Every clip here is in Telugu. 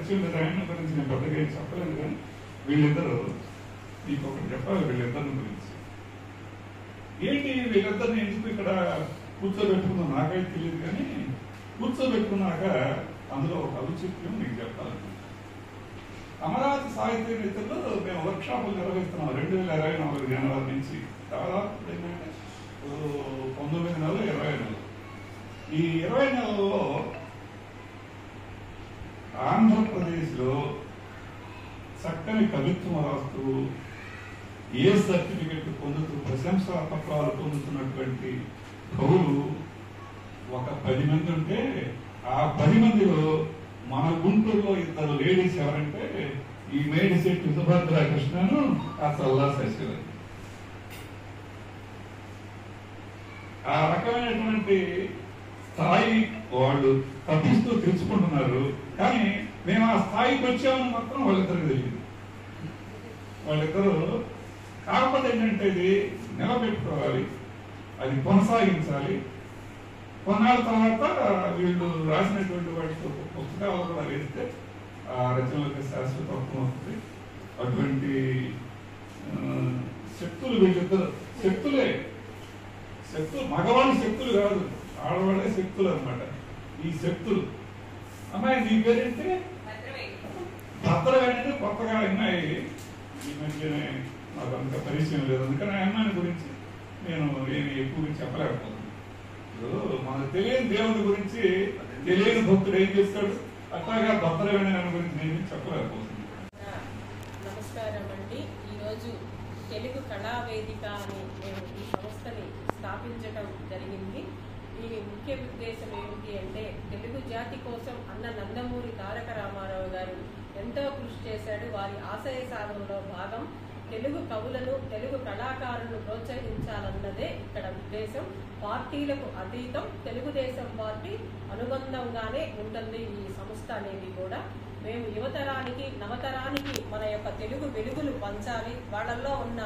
పరిచయం లేదు. ఆయన గురించి నేను పెద్దగా ఏం చెప్పలేదు, కానీ వీళ్ళిద్దరూ మీకు ఒకటి చెప్పాలి. వీళ్ళిద్దరిని గురించి ఏంటి, వీళ్ళిద్దరిని ఎందుకు ఇక్కడ కూర్చోబెట్టుకున్నా నాకైతే తెలియదు, కానీ కూర్చోబెట్టుకున్నాక అందులో ఒక ఔచిత్యం మీకు చెప్పాలి. అమరావతి సాహిత్య నేతల్లో మేము వర్క్షాపులు నిర్వహిస్తున్నాం 2024 జనవరి నుంచి. దాదాపు ఏంటంటే 19 నెలలు 20 నెలలు. ఈ 20 నెలల్లో ఆంధ్రప్రదేశ్లో చక్కని కవిత్వం రాస్తూ ఏ సర్టిఫికెట్ పొందుతూ ప్రశంసా పత్రాలు పొందుతున్నటువంటి కవులు ఒక 10 మంది ఉంటే, ఆ 10 మందిలో మన గుంటూరులో ఇద్దరు లేడీస్ ఎవరంటే ఈ మేడిశెట్టి సుభద్రా కృష్ణను, ఆ చల్లా శశిధర్. ఆ రకమైనటువంటి స్థాయి వాళ్ళు తప్పిస్తూ తెలుసుకుంటున్నారు. కానీ మేము ఆ స్థాయికి వచ్చామని మాత్రం వాళ్ళిద్దరికి తెలియదు. వాళ్ళిద్దరూ కాకపోతే ఏంటంటే ఇది నిలబెట్టుకోవాలి, అది కొనసాగించాలి. కొన్నాళ్ళ తర్వాత వీళ్ళు రాసినటువంటి వాటితో పుస్తకాలు కూడా వేస్తే ఆ రచనలకు శాశ్వతత్వం అవుతుంది. అటువంటి శక్తులు వీళ్ళిద్దరు శక్తులే. శక్తులు మగవాళ్ళ శక్తులు కాదు, ఆడవాళ్ళే శక్తులు అనమాట. ఈ శక్తులు. అమ్మాయి నీ పేరేంటి? భద్రవేణి. కొత్తగా అమ్మాయి ఈ మధ్యనే నాకు అంత పరిచయం లేదు, అందుకని ఆ అమ్మాయిని గురించి నేను ఏమి ఎక్కువగా చెప్పలేకపోతున్నాను. మనకు తెలియని దేవుడి గురించి తెలియని భక్తుడు ఏం చేస్తాడు, అట్లాగా భద్రవేణి గురించి నేను చెప్పలేకపోతున్నాను. నమస్కారం అండి. ఈరోజు తెలుగు కళావేదిక అని మేము ఈ సంస్థని స్థాపించడం జరిగింది. దీని ముఖ్య ఉద్దేశం ఏమిటి అంటే, తెలుగు జాతి కోసం అన్న నందమూరి తారక రామారావు గారు ఎంతో కృషి చేశాడు. వారి ఆశయ సాధనలో భాగం తెలుగు కవులను, తెలుగు కళాకారులను ప్రోత్సహించాలన్నదే ఇక్కడ ఉద్దేశం. పార్టీలకు అతీతం తెలుగుదేశం పార్టీ అనుబంధంగానే ఉంటుంది ఈ సంస్థ అనేది కూడా. మేము యువతరానికి, నవతరానికి మన యొక్క తెలుగు వెలుగులు పంచాలి, వాళ్ళల్లో ఉన్న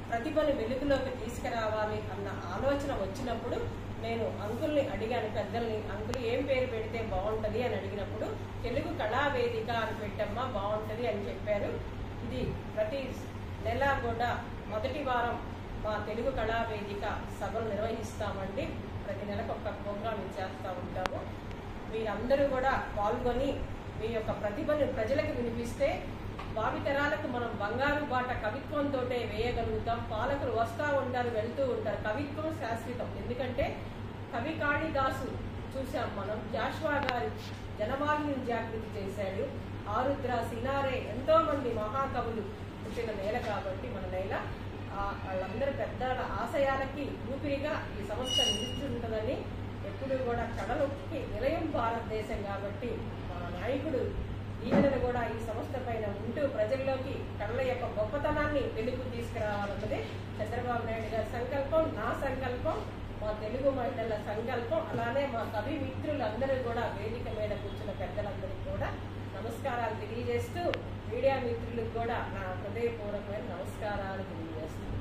ప్రతిభను వెలుగులోకి తీసుకురావాలి అన్న ఆలోచన వచ్చినప్పుడు నేను అంకుల్ని అడిగాను, పెద్దల్ని, అంకుల్ ఏం పేరు పెడితే బాగుంటుంది అని అడిగినప్పుడు తెలుగు కళావేదిక అని పెట్టమ్మా బాగుంటుంది అని చెప్పారు. ఇది ప్రతి నెల కూడా మొదటి వారం మా తెలుగు కళావేదిక సభలు నిర్వహిస్తామండి. ప్రతి నెలకు ఒక ప్రోగ్రాం చేస్తూ ఉంటాము. మీరందరూ కూడా పాల్గొని మీ యొక్క ప్రతిభను ప్రజలకు వినిపిస్తే భావితరాలకు మనం బంగారు బాట కవిత్వంతో వేయగలుగుతాం. పాలకులు వస్తూ ఉంటారు, వెళ్తూ ఉంటారు. కవిత్వం శాశ్వతం. ఎందుకంటే కవి కాళిదాసు చూసాం మనం, జాషువా గారు జనవాహిని జాగృతి చేశాడు. ఆరుద్ర, సినారే ఎంతో మంది మహాకవులు పుట్టిన నేల కాబట్టి మన నేల. వాళ్ళందరూ పెద్దల ఆశయాలకి ఊపిరిగా ఈ సంస్థ నిలుస్తుంటుందని, ఎప్పుడు కూడా కళలకి నిలయం భారతదేశం కాబట్టి మా నాయకుడు ఈయనను కూడా ఈ సంస్థ పైన ఉంటూ ప్రజల్లోకి కళల యొక్క గొప్పతనాన్ని వెలుగు తీసుకురావాలన్నదే చంద్రబాబు నాయుడు గారి సంకల్పం, నా సంకల్పం, మా తెలుగు మహిళల సంకల్పం. అలానే మా కవి మిత్రులందరూ కూడా వేదిక మీద కూర్చున్న పెద్దలందరికీ కూడా నమస్కారాలు తెలియజేస్తూ, మీడియా మిత్రులకు కూడా నా హృదయపూర్వకమైన నమస్కారాలు తెలియజేస్తున్నాను.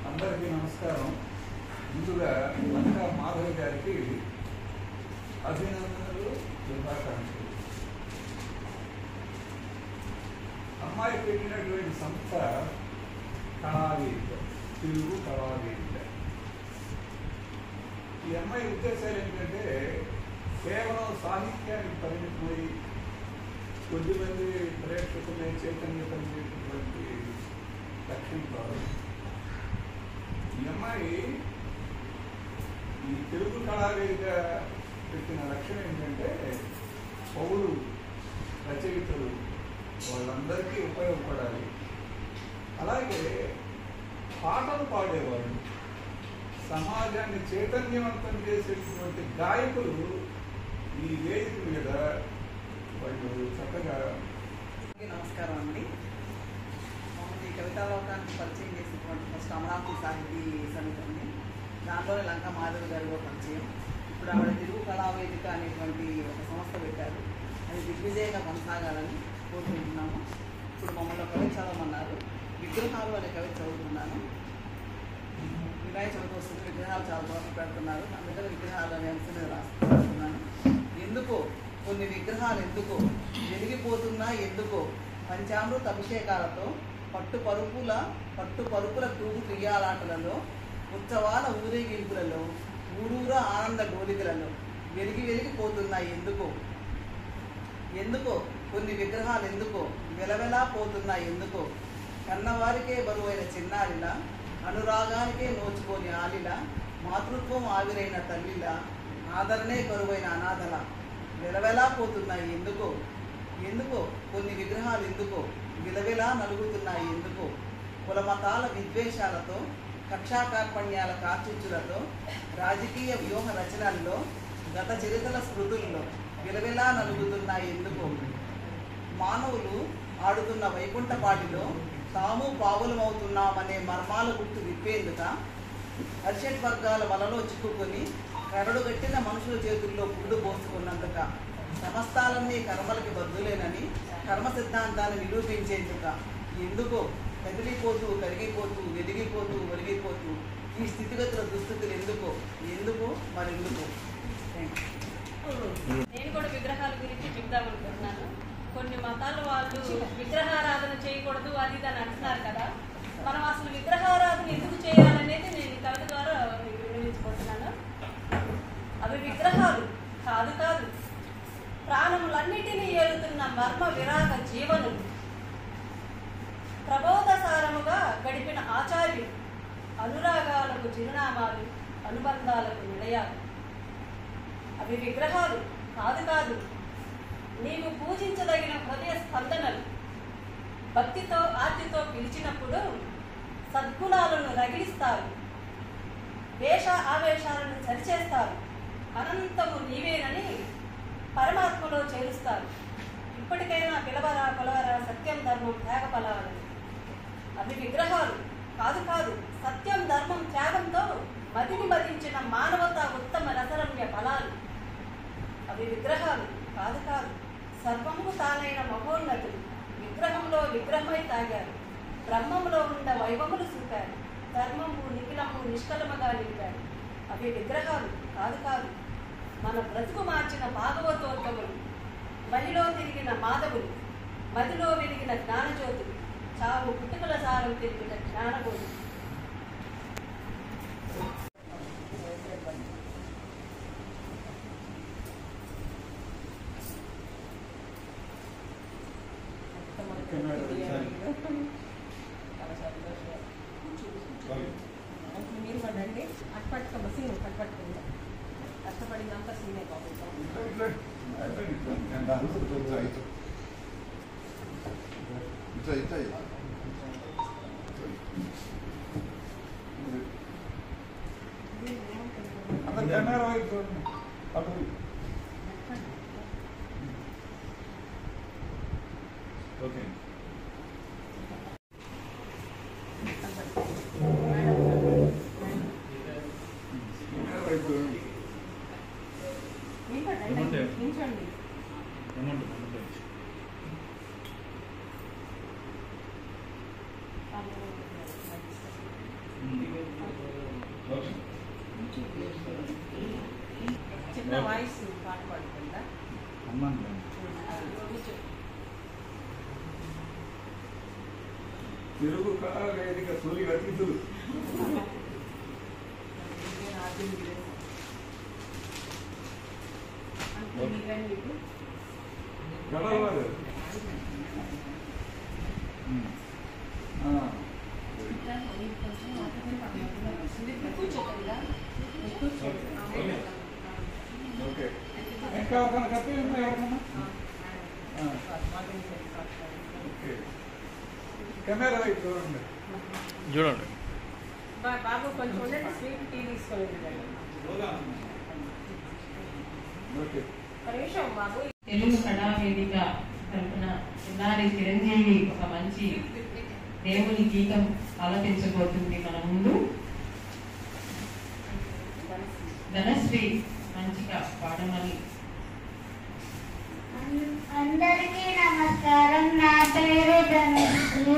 అందరికీ నమస్కారం. ముందుగా లంకా మాధవ్ గారికి అభినందనలు, శుభాకాంక్షలు. అమ్మాయి పెట్టినటువంటి సంస్థ కళావేదిక, తెలుగు కళావేదిక. ఈ అమ్మాయి ఉద్దేశాలు ఏంటంటే, కేవలం సాహిత్యానికి పరిమితమై కొద్దిమంది ప్రేక్షకుల్ని చైతన్యపరిచేటటువంటి లక్ష్యం కాదు. ఈ అమ్మాయి ఈ తెలుగు కళావేదిక పెట్టిన లక్ష్యం ఏంటంటే, పౌరులు, రచయితలు వాళ్ళందరికీ ఉపయోగపడాలి. అలాగే పాటలు పాడేవాళ్ళు, సమాజాన్ని చైతన్యవంతం చేసేటువంటి గాయకులు ఈ వేదిక మీద వాళ్ళు చక్కగా. నమస్కారం అండి. ఈ కవితాలోకానికి పరిచయం చేసినటువంటి ఫస్ట్ అమరావతి సాహితీ సమితి అండి. దాంట్లోనే లంకా మాధవ్ గారిలో పరిచయం. ఇప్పుడు ఆవిడ తెలుగు కళావేదిక అనేటువంటి ఒక సంస్థ పెట్టారు. అది దిగ్విజయంగా కొనసాగాలని కోరుకుంటున్నాము. ఇప్పుడు మమ్మల్ని కవి చదవమన్నారు. విగ్రహాలు అనే కవి చదువుతున్నాను. వినాయక చవితి వస్తుంది, విగ్రహాలు చాలా దూరం పెడుతున్నారు. అందుకని విగ్రహాలు అనే అంశం రాస్తున్నాను. ఎందుకు కొన్ని కొన్ని విగ్రహాలు ఎందుకో వెలిగిపోతున్నా ఎందుకో పంచామృత అభిషేకాలతో పట్టుపరుపుల తూగు క్రియాలాటలలో ఉత్సవాల ఊరేగింపులలో ఊరూరా ఆనంద గోలికలలో వెలిగిపోతున్నాయి ఎందుకో కొన్ని విగ్రహాలు ఎందుకో వెలవెలా పోతున్నాయి ఎందుకో కన్నవారికే బరువైన చిన్నారిలా అనురాగానికే నోచుకోని ఆలిలా మాతృత్వం ఆవిరైన తల్లిలా ఆదరణే కరువైన అనాథల వెలవెలా పోతున్నాయి ఎందుకో కొన్ని విగ్రహాలు ఎందుకో విలవిలా నలుగుతున్నాయి ఎందుకో కులమతాల విద్వేషాలతో కక్షాకార్పణ్యాల కార్చిచ్చులతో రాజకీయ వ్యూహ రచనల్లో గత చరిత్రల స్మృతుల్లో విలవిలా నలుగుతున్నాయి ఎందుకో మానవులు ఆడుతున్న వైకుంఠపాటిలో తాము పావులమవుతున్నామనే మర్మాల గుర్తు విప్పేందుక అర్షడ్ వర్గాల వలలో చిక్కుకొని కరడుగట్టిన మనుషుల చేతుల్లో పురుడు పోసుకున్నందుక సమస్తాలన్నీ కర్మలకి బద్దులేనని కర్మ సిద్ధాంతాన్ని నిరూపించేందుక ఎందుకో కదిలిపోతూ కరిగిపోతూ వెలిగిపోతూ ఈ స్థితిగతుల దుస్థితులు ఎందుకో మరెందుకో. నేను కూడా విగ్రహాల గురించి చెప్దామనుకుంటున్నాను. కొన్ని మతాల వాళ్ళు విగ్రహారాధన చేయకూడదు అది అని అంటున్నారు కదా. మనం అసలు విగ్రహారాధన ఎందుకు చేయాలనేది నేను ఈ కవిత ద్వారా మీకు వివరించుకుంటున్నాను. అవి విగ్రహాలు కాదు ప్రాణములన్నిటినీ ఏలుతున్న మర్మ విరాగ జీవనులు, ప్రబోధసారముగా గడిపిన ఆచార్యులు, అనురాగాలకు చిరునామాలు, అనుబంధాలకు నిలయాలు. అవి విగ్రహాలు కాదు నీవు పూజించదగిన హృదయ స్పందనలు. భక్తితో ఆర్తితో పిలిచినప్పుడు సద్గుణాలను రగిలిస్తారు, వేష ఆవేశాలను సరిచేస్తారు, అనంతము నీవేనని పరమాత్మలో చేరుస్తారు. ఇప్పటికైనా కొలవరా సత్యం ధర్మం త్యాగ ఫలాలు. అవి విగ్రహాలు కాదు సత్యం ధర్మం త్యాగంతో మదిని మదించిన మానవతా ఉత్తమ రసరమ్య ఫలాలు. అవి విగ్రహాలు కాదు సర్వము తానైన మహోన్నతులు. విగ్రహంలో విగ్రహమై తాగారు, బ్రహ్మంలో ఉన్న వైభములు చూపారు, ధర్మము నిఖిలము నిష్కలముగా నిలిపారు. అవి విగ్రహాలు కాదు మన బ్రతుకు మార్చిన భాగవతోత్తములు, మదిలో తిరిగిన మాధవులు, మదిలో వెలిగిన జ్ఞానజ్యోతులు, చావు పుట్టుకల సారం తిరిగిన జ్ఞానబోధులు. మీరు పడండి అట్పట్టుకమ్మ సీను పట్టుకుంటాం కష్టపడినంత సీనే బాగుంటాం. ఓకే నించండి. చిన్న వాయిస్ పాట పాడుతుందా? తెలుగు కళా వేదిక తొలి అతిథులు గడవారు ఓకే ఇంకా ఎవరికైనా కప్పి ఉందా ఎవరికైనా? ఓకే కెమెరా వైపు చూడండి. బాబు కొంచెం ఉండండి, స్వీట్ టీ తీసుకొని ఓకే ఒక నిమిషం బాబు. తెలుగు కళావేదిక తరఫున చిన్నారి చిరంజీవి ఒక మంచి దేవుని గీతం ఆలపించబోతుంది మన ముందు. ధనశ్రీ మంచిగా పాడమని. అందరికీ నమస్కారం. నా పేరు ధనశ్రీ.